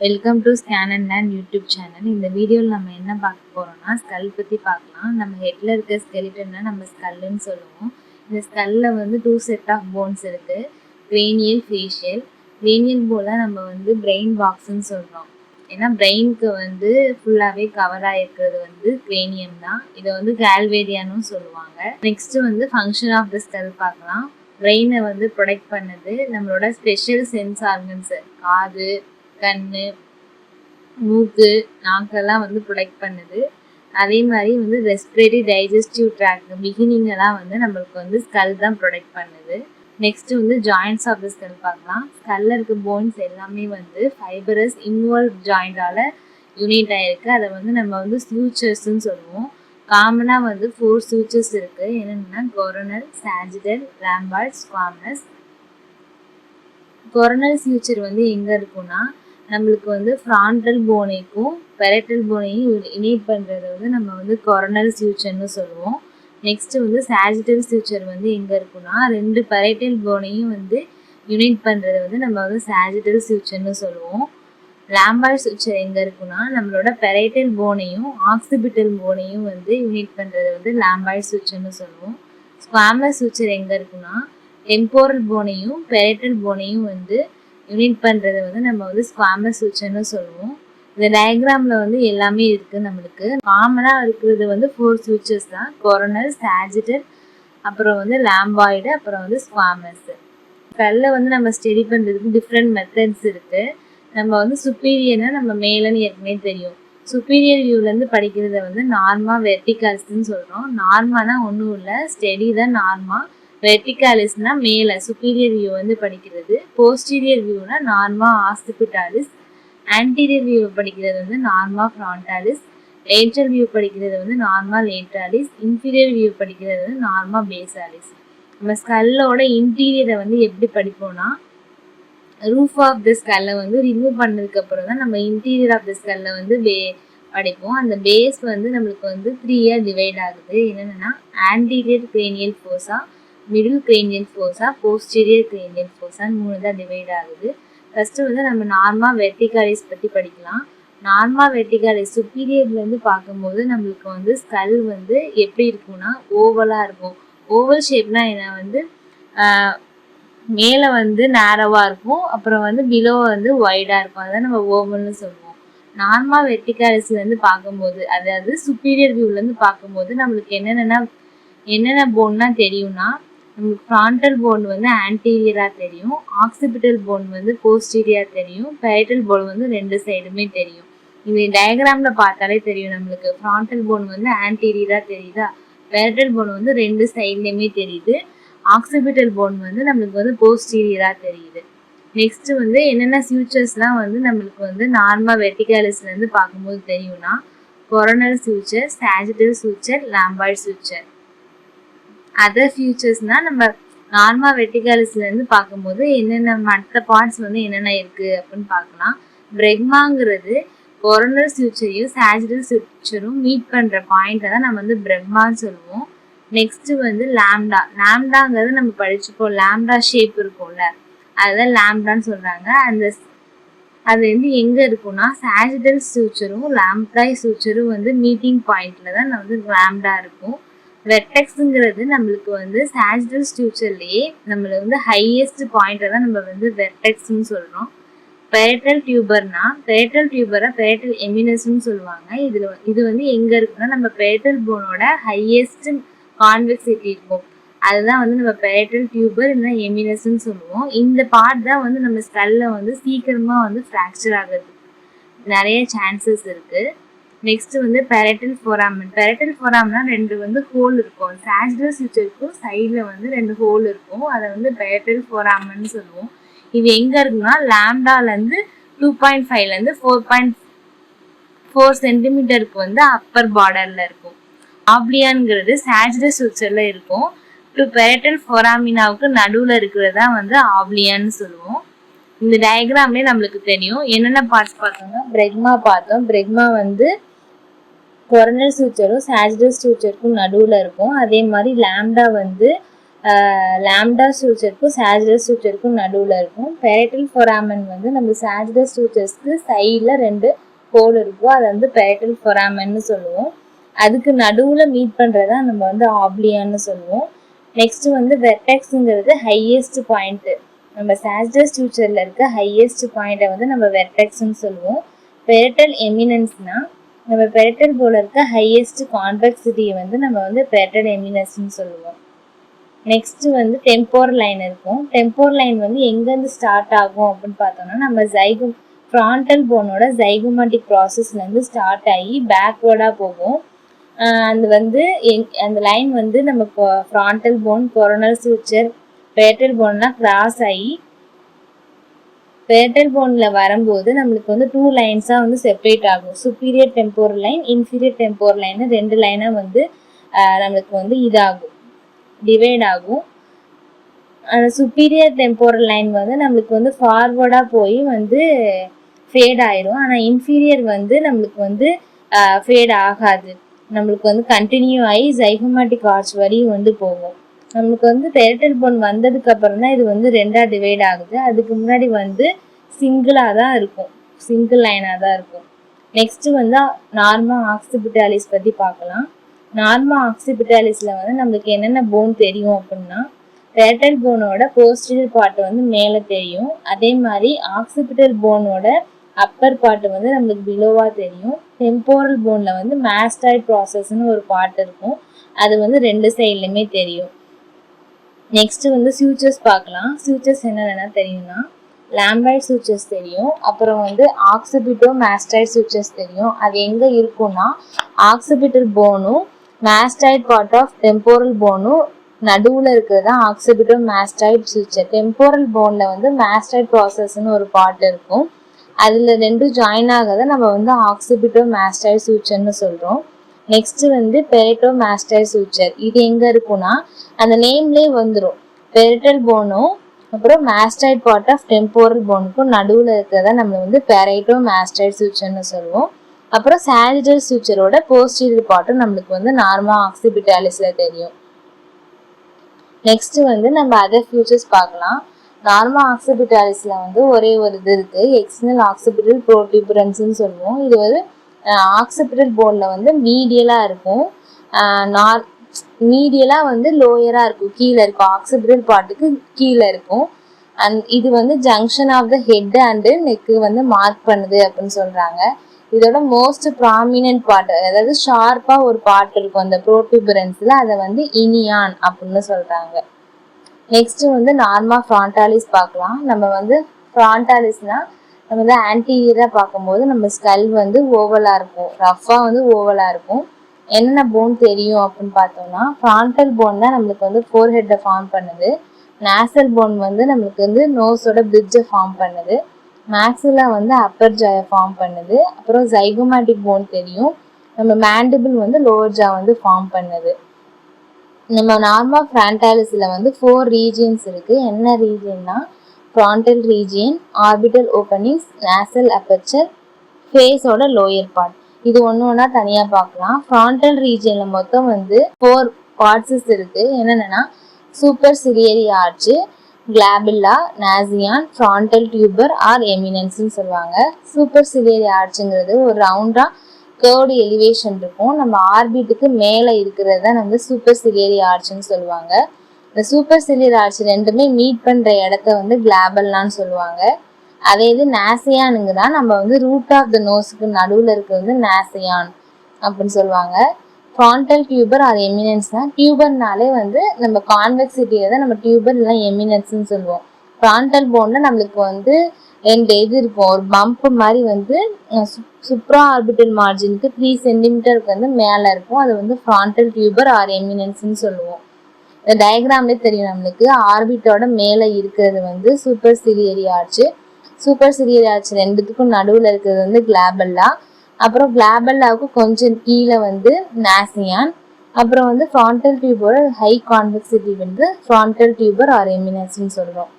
Welcome to scan and learn YouTube channel. இந்த வீடியோவில் நம்ம என்ன பார்க்க போகிறோம்னா ஸ்கல் பற்றி பார்க்கலாம். நம்ம ஹெட்டில் இருக்க ஸ்கெலிட்டன்னா நம்ம ஸ்கல்லுன்னு சொல்லுவோம். இந்த ஸ்கல்லில் வந்து 2 செட் ஆஃப் போன்ஸ் இருக்குது, கிரேனியல், ஃபேஷியல். கிரேனியல் போல நம்ம வந்து பிரெயின் பாக்ஸ்ன்னு சொல்கிறோம். ஏன்னா பிரெயினுக்கு வந்து ஃபுல்லாகவே கவர் ஆகிருக்கிறது வந்து கிரேனியம் தான். இதை வந்து கால்வேரியானும் சொல்லுவாங்க. நெக்ஸ்ட்டு வந்து ஃபங்க்ஷன் ஆஃப் த ஸ்கல் பார்க்கலாம். பிரெயினை வந்து ப்ரொடெக்ட் பண்ணுது நம்மளோட ஸ்பெஷல் சென்ஸ் ஆர்கன்ஸு, காது, கண்ணு, மூக்கு, நாக்கெல்லாம் வந்து ப்ரொடெக்ட் பண்ணுது. அதே மாதிரி வந்து ரெஸ்பிரேட்டரி, டைஜஸ்டிவ் ட்ராக் பிகினிங்கெல்லாம் வந்து நம்மளுக்கு வந்து ஸ்கல் தான் ப்ரொடெக்ட் பண்ணுது. நெக்ஸ்ட்டு வந்து ஜாயின்ட்ஸ் ஆஃப் த ஸ்கல் பார்க்கலாம். ஸ்கல்ல இருக்க போன்ஸ் எல்லாமே வந்து ஃபைபரஸ் இன்வால்வ் ஜாயிண்டால் யூனிட் ஆகிருக்கு. அதை வந்து நம்ம வந்து சூச்சர்ஸ்ன்னு சொல்லுவோம். காமனாக வந்து 4 சூச்சர்ஸ் இருக்குது. என்னென்னா coronal, sagittal, lambdoid, squamous. Coronal suture வந்து எங்கே இருக்குன்னா நம்மளுக்கு வந்து ஃப்ராண்டல் போனைக்கும் பெரட்டல் போனையும் இனேட் பண்ணுறது வந்து நம்ம வந்து கொரோனல் சூச்சர்னு சொல்லுவோம். நெக்ஸ்ட்டு வந்து சாஜிட்டல் சூச்சர் வந்து எங்கே இருக்குன்னா 2 பெரட்டல் போனையும் வந்து யூனிட் பண்ணுறது வந்து நம்ம வந்து சாஜிட்டல் சூச்சர்னு சொல்லுவோம். லாம்பார்ட் சூச்சர் எங்கே இருக்குன்னா நம்மளோட பெரட்டல் போனையும் ஆக்சிபிட்டல் போனையும் வந்து யூனிட் பண்ணுறது வந்து லாம்பார்ட் சூச்சர்னு சொல்லுவோம். ஸ்குவாமஸ் சூச்சர் எங்கே இருக்குன்னா டெம்போரல் போனையும் பெரட்டல் போனையும் வந்து யூனிட் பண்ணுறது வந்து நம்ம வந்து ஸ்குவாமஸ் சூச்சர்னு சொல்லுவோம். இந்த டயக்ராமில் வந்து எல்லாமே இருக்குது. நம்மளுக்கு காமனாக இருக்கிறது வந்து 4 சூச்சர்ஸ் தான், கொரோனல், சாஜிட்டல், அப்புறம் வந்து லாம்பாய்டு, அப்புறம் வந்து ஸ்குவாமஸ். ஸ்கல்லை வந்து நம்ம ஸ்டடி பண்ணுறதுக்கு டிஃப்ரெண்ட் மெத்தட்ஸ் இருக்குது. நம்ம வந்து சுப்பீரியர்னா நம்ம மேலேன்னு ஏற்கனவே தெரியும். சுப்பீரியர் வியூலேருந்து படிக்கிறத வந்து நார்மா வெர்டிகல்ஸ்ன்னு சொல்கிறோம். நார்மானா ஒன்றும் இல்லை, ஸ்டடி தான் நார்மா. வெர்டிகாலிஸ்னா மேலே சுப்பீரியர் வியூ வந்து படிக்கிறது. போஸ்டீரியர் வியூனா நார்மா ஆஸ்டிபிட்டாலிஸ். ஆன்டீரியர் வியூ படிக்கிறது வந்து நார்மா ஃப்ரான்டாலிஸ். லேட்டரல் வியூ படிக்கிறது வந்து நார்மா லேட்ராலிஸ். இன்ஃபீரியர் வியூ படிக்கிறது வந்து நார்மா பேசாலிஸ். நம்ம ஸ்கல்லோட இன்டீரியரை வந்து எப்படி படிப்போம்னா ரூஃப் ஆஃப் த ஸ்கல்லை வந்து ரிமூவ் பண்ணதுக்கப்புறம் தான் நம்ம இன்டீரியர் ஆஃப் த ஸ்கல்லை வந்து படிப்போம். அந்த பேஸ் வந்து நம்மளுக்கு வந்து 3 டிவைட் ஆகுது. என்னென்னா anterior cranial fossa, middle cranial fossa, posterior cranial ஃபோஸான்னு 3 தான் டிவைட் ஆகுது. ஃபஸ்ட்டு வந்து நம்ம நார்மா வெர்டிகாலிஸ் பற்றி படிக்கலாம். நார்மா வெர்டிகாலிஸ் சுப்பீரியர்லேருந்து பார்க்கும்போது நம்மளுக்கு வந்து ஸ்கல் வந்து எப்படி இருக்கும்னா ஓவலாக இருக்கும். ஓவல் ஷேப்னால் என்ன வந்து மேலே வந்து நேரோவாக இருக்கும், அப்புறம் வந்து பிலோ வந்து ஒய்டாக இருக்கும். அதான் நம்ம ஓவல்னு சொல்லுவோம். நார்மா வெர்டிகாலிஸ்லேருந்து பார்க்கும்போது, அதாவது சுப்பீரியர் வியூலேருந்து பார்க்கும்போது நம்மளுக்கு என்னென்ன போன்னா தெரியும்னா நம்மளுக்கு ஃப்ராண்டல் போன் வந்து ஆன்டீரியராக தெரியும், ஆக்சிபிட்டல் போன் வந்து போஸ்டீரியராக தெரியும், பெரட்டல் போன் வந்து 2 சைடுமே தெரியும். இந்த டயக்ராமில் பார்த்தாலே தெரியும் நம்மளுக்கு ஃப்ராண்டல் போன் வந்து ஆன்டீரியராக தெரியுதா, பெரட்டல் போன் வந்து 2 சைட்லேயுமே தெரியுது, ஆக்சிபிட்டல் போன் வந்து நம்மளுக்கு வந்து போஸ்டீரியராக தெரியுது. நெக்ஸ்ட்டு வந்து என்னென்ன சூச்சர்ஸ்லாம் வந்து நம்மளுக்கு வந்து நார்மா வெர்டிகாலிஸ்லேருந்து பார்க்கும்போது தெரியும்னா coronal suture, sagittal suture, lambdoid suture. Other ஃபியூச்சர்ஸ்னால் நம்ம நார்மா வெர்டிகாலிஸ்லேருந்து பார்க்கும்போது என்னென்ன மற்ற பார்ட்ஸ் வந்து என்னென்ன இருக்குது அப்படின்னு பார்க்கலாம். பிரெக்மாங்கிறது கொரோனல் சூச்சரையும் சாஜிட்டல் சூச்சரும் மீட் பண்ணுற பாயிண்ட்டை தான் நம்ம வந்து பிரெக்மான்னு சொல்லுவோம். நெக்ஸ்ட்டு வந்து லாம்டாங்கிறது நம்ம படிச்சுப்போம். லாம்டா ஷேப் இருக்கும்ல, அதுதான் லாம்டான்னு சொல்கிறாங்க. அது வந்து எங்கே இருக்குன்னா சாஜிட்டல் சூச்சரும் லாம்டாய் சூச்சரும் வந்து மீட்டிங் பாயிண்டில் தான் வந்து லாம்டா இருக்கும். வெர்டெக்ஸுங்கிறது நம்மளுக்கு வந்து சாஜிட்டல் சூச்சர்லேயே நம்மளுக்கு வந்து ஹையஸ்ட் பாயிண்ட்டை தான் நம்ம வந்து வெர்டெக்ஸ்ன்னு சொல்கிறோம். பெரட்டல் டியூபரை பெரட்டல் எமினஸ்ன்னு சொல்லுவாங்க. இது வந்து எங்கே இருக்குன்னா நம்ம பெரட்டல் போனோட ஹையஸ்ட் கான்வெக்சிட்டி இருக்கும், அதுதான் வந்து நம்ம பெரட்டல் டியூபர் இல்லைன்னா எமினஸ்ன்னு சொல்லுவோம். இந்த பார்ட் தான் வந்து நம்ம ஸ்கல்ல வந்து சீக்கிரமாக வந்து ஃப்ராக்சர் ஆகிறதுக்கு நிறைய சான்சஸ் இருக்குது. நெக்ஸ்ட் வந்து பெரட்டல் ஃபோராமன். பெரட்டல் ஃபோராமன்னா 2 வந்து ஹோல் இருக்கும். சாஜிட்டல் சூச்சருக்கும் சைடில் வந்து 2 ஹோல் இருக்கும், அதை வந்து பெரட்டல் ஃபோராமன் சொல்லுவோம். இது எங்கே இருக்குன்னா லாம்டாலேருந்து 2.5லேருந்து 4.4 சென்டிமீட்டருக்கு வந்து அப்பர் பார்டரில் இருக்கும். ஆப்லியான்ங்கிறது சாஜிட்டல் சூச்சரில் இருக்கும். பெரட்டல் ஃபோராமினாவுக்கு நடுவில் இருக்கிறது தான் வந்து ஆப்லியான்னு சொல்லுவோம். இந்த டயக்ராம்லேயே நம்மளுக்கு தெரியும் என்னென்ன பார்ட்ஸ் பார்த்தோம்னா பிரெக்மா பார்த்தோம். பிரெக்மா வந்து கொரோனல் சூச்சரும் சாஜிட்டல் சூச்சருக்கும் நடுவில் இருக்கும். அதே மாதிரி லாம்டா வந்து லாம்டா சூச்சருக்கும் சாஜிடஸ் சூச்சருக்கும் நடுவில் இருக்கும். பெரைட்டல் ஃபொராமன் வந்து நம்ம சாஜிடஸ் சூச்சர்ஸ்க்கு சைடில் 2 ஹோல் இருக்கும், அதை வந்து பெரைட்டல் ஃபொராமன்னு சொல்லுவோம். அதுக்கு நடுவில் மீட் பண்ணுறதா நம்ம வந்து ஆப்லியான்னு சொல்லுவோம். நெக்ஸ்ட் வந்து வெர்டெக்ஸுங்கிறது ஹையஸ்ட் பாயிண்ட்டு. நம்ம சாஜிடஸ் சூச்சரில் இருக்க ஹையஸ்ட் பாயிண்ட்டை வந்து நம்ம வெர்டெக்ஸ்ன்னு சொல்லுவோம். பெரைட்டல் எமினன்ஸ்னா நம்ம பெரைட்டல் போல இருக்க ஹையஸ்ட் கான்வெக்சிட்டியை வந்து நம்ம வந்து பெரைட்டல் எமினன்ஸ்ன்னு சொல்லுவோம். நெக்ஸ்ட் வந்து டெம்போரல் லைன் இருக்கும். டெம்போரல் லைன் வந்து எங்கேருந்து ஸ்டார்ட் ஆகும் அப்படின்னு பார்த்தோம்னா நம்ம ஃப்ரான்டல் போனோட ஜைகோமாட்டிக் ப்ராசஸ்லேருந்து ஸ்டார்ட் ஆகி பேக்வேர்டாக போகும். அது வந்து அந்த லைன் வந்து நம்ம frontal bone, coronal suture, parietal போன்லாம் கிராஸ் ஆகி பெரைட்டல் போனில் வரும்போது நம்மளுக்கு வந்து 2 லைன்ஸாக வந்து செப்பரேட் ஆகும். Superior temporal line, inferior temporal line 2 லைனாக வந்து நம்மளுக்கு வந்து இதாகும், டிவைட் ஆகும். அந்த சுப்பீரியர் டெம்போரல் லைன் வந்து நம்மளுக்கு வந்து ஃபார்வர்டாக போய் வந்து ஃபேட் ஆயிரும். ஆனால் இன்ஃபீரியர் வந்து நம்மளுக்கு வந்து ஃபேட் ஆகாது, நம்மளுக்கு வந்து கண்டினியூ ஆகி ஜைகோமாட்டிக் ஆர்ச் வரையும் வந்து போகும். நம்மளுக்கு வந்து பெரைட்டல் போன் வந்ததுக்கு அப்புறம் தான் இது வந்து 2ஆக டிவைட் ஆகுது. அதுக்கு முன்னாடி வந்து சிங்கிளாக தான் இருக்கும், சிங்கிள் லைனாக தான் இருக்கும். நெக்ஸ்ட் வந்து நார்மா ஆக்சிபிட்டாலிஸ் பற்றி பார்க்கலாம். நார்மா ஆக்சிபிட்டாலிஸில் வந்து நம்மளுக்கு என்னென்ன போன் தெரியும் அப்படின்னா பெரைட்டல் போனோட போஸ்டீரியர் பார்ட் வந்து மேலே தெரியும். அதே மாதிரி ஆக்சிபிட்டல் போனோட அப்பர் பார்ட் வந்து நம்மளுக்கு பிலோவாக தெரியும். டெம்போரல் போனில் வந்து மாஸ்டாய்ட் ப்ராசஸ்ன்னு ஒரு பார்ட் இருக்கும், அது வந்து 2 சைட்லையுமே தெரியும். நெக்ஸ்ட் வந்து சூச்சர்ஸ் பார்க்கலாம். சூச்சர்ஸ் என்னென்னா தெரியும்னா லாம்பாய்ட் சூச்சர்ஸ் தெரியும், அப்புறம் வந்து ஆக்சிபிட்டோ மாஸ்டாய்ட் சூச்சர்ஸ் தெரியும். அது எங்கே இருக்குன்னா ஆக்சிபிட்டல் போனும் மாஸ்டாய்ட் பார்ட் ஆஃப் டெம்போரல் போனும் நடுவில் இருக்கிறது தான் ஆக்சிபிட்டோ மாஸ்டாய்ட் சூச்சர். டெம்போரல் போனில் வந்து மாஸ்டாய்ட் ப்ராசஸ்ன்னு ஒரு பார்ட் இருக்கும், அதில் 2 ஜாயின் ஆகிறத நம்ம வந்து ஆக்சிபிட்டோ மாஸ்டாய்ட் சூச்சர்னு சொல்கிறோம். நெக்ஸ்ட் வந்து பெரைட்டோ மாஸ்டாய்ட் சூச்சர். இது எங்கே இருக்குன்னா அந்த நேம்லேயே வந்துடும், பெரைட்டல் போனும் அப்புறம் மாஸ்டாய்ட் பார்ட் ஆஃப் டெம்போரல் போனுக்கும் நடுவில் இருக்கிறத நம்ம வந்து பெரைட்டோ மாஸ்டாய்ட் சூச்சர்னு சொல்லுவோம். அப்புறம் சாஜிடல் சூச்சரோட போஸ்டீரியர் பார்ட்டும் நம்மளுக்கு வந்து நார்மா ஆக்சிபிட்டாலிஸில் தெரியும். நெக்ஸ்ட் வந்து நம்ம அதர் ஃபியூச்சர்ஸ் பார்க்கலாம். நார்மா ஆக்சிபிட்டாலிஸில் வந்து ஒரே ஒரு இது இருக்குது, எக்ஸ்டர்னல் ஆக்சிபிட்டல் ப்ரோடியூபரன்ஸ்ன்னு சொல்லுவோம். இது வந்து ஆக்சிபிட்டல் போனில் வந்து மீடியலாக இருக்கும், மீடியலாக வந்து லோயராக இருக்கும், கீழே இருக்கும், ஆக்சிபிட்டல் பார்ட்டுக்கு கீழே இருக்கும். இது வந்து junction of the head and neck வந்து மார்க் பண்ணுது அப்படின்னு சொல்கிறாங்க. இதோட மோஸ்ட் ப்ராமினன்ட் பார்ட், அதாவது ஷார்ப்பாக ஒரு பார்ட் இருக்கும் அந்த ப்ரோடியூபரன்ஸில், அதை வந்து இனியான் அப்படின்னு சொல்கிறாங்க. நெக்ஸ்ட் வந்து நார்மா ஃப்ரான்டாலிஸ் பார்க்கலாம். நம்ம வந்து ஃப்ரான்டாலிஸ்னால் நம்ம வந்து ஆன்டீரியராக பார்க்கும்போது நம்ம ஸ்கல் வந்து ஓவலாக இருக்கும், ரஃப்பாக வந்து ஓவலாக இருக்கும். என்னென்ன போன் தெரியும் அப்படின்னு பார்த்தோம்னா ஃப்ரான்டல் போன் தான் நம்மளுக்கு வந்து ஃபோர்ஹெட்டை ஃபார்ம் பண்ணுது. நேசல் போன் வந்து நம்மளுக்கு வந்து நோஸோட பிரிட்ஜை ஃபார்ம் பண்ணுது. மேக்ஸிலா வந்து அப்பர் ஜாயை ஃபார்ம் பண்ணுது. அப்புறம் ஜைகோமேட்டிக் போன் தெரியும், நம்ம மேண்டிபிள் வந்து லோவர் ஜா வந்து ஃபார்ம் பண்ணுது. நம்ம நார்மா ஃப்ரான்டாலிஸில் வந்து 4 ரீஜியன்ஸ் இருக்குது. என்ன ரீஜியன்னா frontal region, orbital openings, nasal aperture, ஃபேஸோட லோயர் பார்ட். இது ஒன்று தனியாக பார்க்கலாம். ஃப்ரான்டல் ரீஜியனில் மொத்தம் வந்து 4 பார்ட்ஸஸ் இருக்குது. என்னென்னா superciliary arch, glabella, nasion, frontal tuber or எமினன்ஸ்ன்னு சொல்லுவாங்க. சூப்பர் சிலியரி ஆர்ச்சுங்கிறது ஒரு ரவுண்டாக கேர்டு எலிவேஷன் இருக்கும், நம்ம ஆர்பிட்டுக்கு மேலே இருக்கிறது தான் நம்ம சூப்பர் சிலியரி ஆர்ச்சுன்னு சொல்லுவாங்க. இந்த சூப்பர் சிலியரி ஆர்ச் ரெண்டுமே மீட் பண்ணுற இடத்த வந்து கிளாபல்லான்னு சொல்லுவாங்க. அதே இது நாசியானுங்கன்னா நம்ம வந்து ரூட் ஆஃப் த நோஸுக்கு நடுவில் இருக்கிறது வந்து நாசியான் அப்படின்னு சொல்லுவாங்க. ஃப்ரான்டல் டியூபர் ஆர் எமினன்ஸ்னால் டியூபர்னாலே வந்து நம்ம கான்வெக்சிட்டியை தான் நம்ம டியூபர் இல்லை எமினன்ஸ்ன்னு சொல்லுவோம். ஃப்ரான்டல் போனில் நம்மளுக்கு வந்து 2 இது இருக்கும், ஒரு பம்ப் மாதிரி வந்து சுப்ரா ஆர்பிட்டல் மார்ஜினுக்கு 3 சென்டிமீட்டருக்கு வந்து மேலே இருக்கும், அது வந்து ஃப்ரான்டல் டியூபர் ஆர் எமினன்ஸ்ன்னு சொல்லுவோம். இந்த டயக்ராம்லேயே தெரியும் நம்மளுக்கு ஆர்பிட்டோட மேலே இருக்கிறது வந்து super ciliary arch. Super ciliary arch ரெண்டுத்துக்கும் நடுவில் இருக்கிறது வந்து கிளாபல்லா. அப்புறம் கிளாபல்லாவுக்கு கொஞ்சம் கீழே வந்து நாசியான். அப்புறம் வந்து ஃப்ரான்டல் டியூபரோட ஹை கான்வெக்சிட்டி வந்து ஃப்ரான்டல் டியூபர் ஆர் எமினன்ஸ்ன்னு சொல்கிறோம்.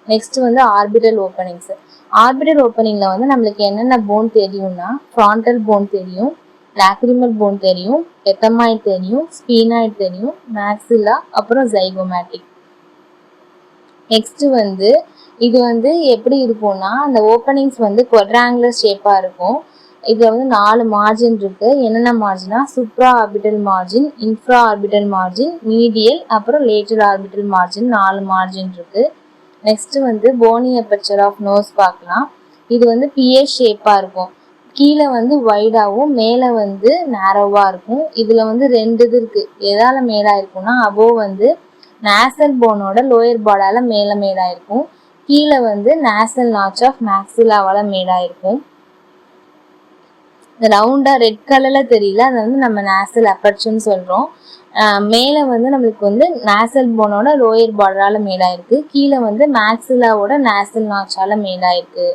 நெக்ஸ்ட் வந்து ஆர்பிட்டல் ஓப்பனிங்ஸ். ஆர்பிட்டல் ஓப்பனிங்கில் வந்து நம்மளுக்கு என்னென்ன போன் தெரியும்னா ஃப்ரான்டல் போன் தெரியும், லாக்ரிமல் போன் தெரியும், எத்தமாய்ட் தெரியும், ஸ்பீனாய்ட் தெரியும், மேக்ஸிலா, அப்புறம் ஜைகோமேட்டிக். நெக்ஸ்ட் வந்து இது வந்து எப்படி இருக்கும்னா அந்த ஓப்பனிங்ஸ் வந்து குவாட்ராங்குலர் ஷேப்பா இருக்கும். இதுல வந்து 4 மார்ஜின் இருக்கு. என்னென்ன மார்ஜினா supraorbital margin, infraorbital margin, medial, அப்புறம் லேட்டரல் ஆர்பிட்டல் மார்ஜின் 4 மார்ஜின் இருக்கு. நெக்ஸ்ட் வந்து போனி அப்பர்ச்சர் ஆஃப் நோஸ் பார்க்கலாம். இது வந்து பிஏ ஷேப்பா இருக்கும். கீழே வந்து வைடாவும் மேலே வந்து நேரோவா இருக்கும். இதுல வந்து 2 இது இருக்கு. எதால மேலா இருக்கும்னா அபோவ் வந்து நேசல் போனோட லோயர் பார்டால மேலா இருக்கும். கீழே வந்து நேசல் நாச் ஆஃப் மேக்ஸிலாவால மேலா இருக்கும். ரவுண்டா ரெட் கலர்ல தெரியல, அதை வந்து நம்ம நேசல் அப்பர்ச்சர்னு சொல்றோம். மேலே வந்து நம்மளுக்கு வந்து நேசல் போனோட லோயர் பார்டரால மேலா இருக்கு. கீழே வந்து மேக்ஸிலாவோட நேசல் நாச்சால மேலா இருக்கு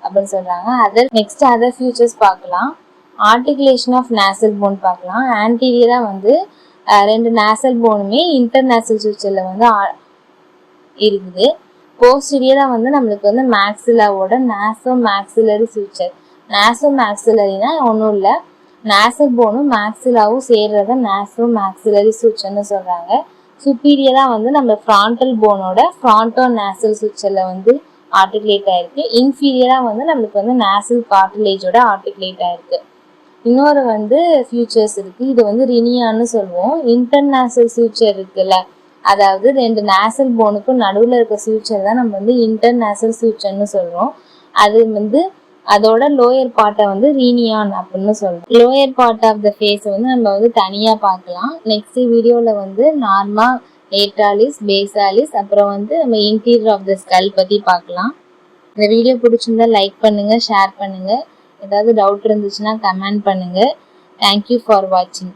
அப்படின்னு சொல்றாங்க. அதர் ஃபியூச்சர்ஸ் பார்க்கலாம். ஆர்டிகுலேஷன் ஆஃப் நேசல் போன் பார்க்கலாம். ஆன்டீரியரா வந்து 2 நேசல் போனுமே இன்டர்நேசல் சுவிட்சர்ல வந்து இருக்குது. போஸ்டீரியரா வந்து நம்மளுக்கு வந்து மேக்ஸிலாவோட நேசோ மேக்ஸிலரி சுவிட்சர். நேசோ மேக்ஸிலரினா ஒன்றும் இல்லை, நேசல் போனும் மேக்ஸிலாவும் சேர்றத நேசோ மேக்ஸிலரி சுவிட்சர்னு சொல்றாங்க. சுப்பீரியரா வந்து நம்ம ஃப்ராண்டல் போனோட ஃப்ராண்டோ நேசல் சுவிட்சர்ல வந்து ஆர்டிகுலேட் ஆயிருக்கு. இன்ஃபீரியரா வந்து நம்மளுக்கு வந்து நேசல் கார்டிலேஜோட ஆர்டிகுலேட் ஆயிருக்கு. இன்னொரு வந்து ஃபியூச்சர்ஸ் இருக்கு. இது வந்து ரினியான்னு சொல்லுவோம். இன்டர்நேசல் ஃபியூச்சர் இருக்குல்ல, அதாவது 2 நேசல் போனுக்கும் நடுவில் இருக்க ஃபியூச்சர் தான் நம்ம வந்து இன்டர்நேசல் ஃபியூச்சர்னு சொல்றோம். அது வந்து அதோட லோயர் பார்ட்டை வந்து ரீனியான் அப்படின்னு சொல்றோம். Lower part of the face வந்து நம்ம வந்து தனியா பார்க்கலாம். நெக்ஸ்ட் வீடியோல வந்து நார்மா, லேட்ராலிஸ், பேசாலிஸ், அப்புறம் வந்து நம்ம இன்டீரியர் ஆஃப் த ஸ்கல் பத்தி பார்க்கலாம். இந்த வீடியோ பிடிச்சிருந்தா லைக் பண்ணுங்க, ஷேர் பண்ணுங்க. ஏதாவது டவுட் இருந்துச்சுன்னா கமெண்ட் பண்ணுங்க. தேங்க்யூ ஃபார் வாட்சிங்.